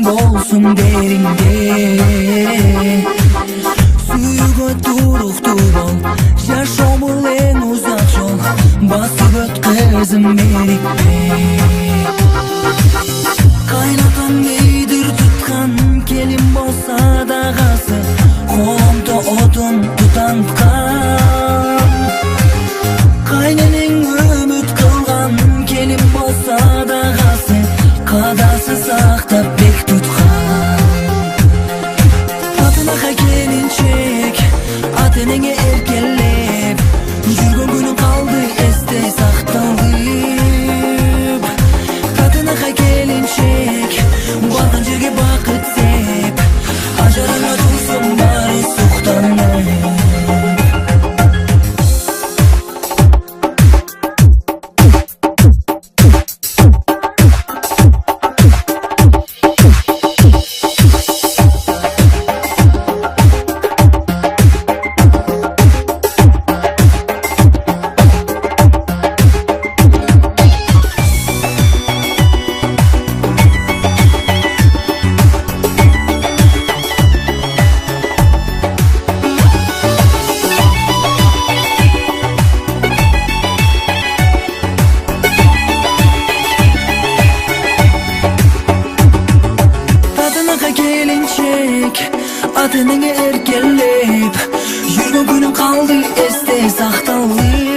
болсун бериңде. Сүйгө туруктуу бол, жашоо бул эң узак жол, басып өткөзүм мерикте. Кайнатам нейдир туткан, келин болса дагасы, колумда отун тутанткан. Кайненең үмүт кылган, келин болса дагасы, кадасы сактап бек туткан. Атынака келинчек, ата энеңе эркелеп, жүргөн күнүң калды эсте сакталып. Атынака келинчек, барган жерге бакыт сеп, ажарыңа турсун баары суктанып. Ата энеңе эркелеп, жүргөн күнүң калды эсте сакталып.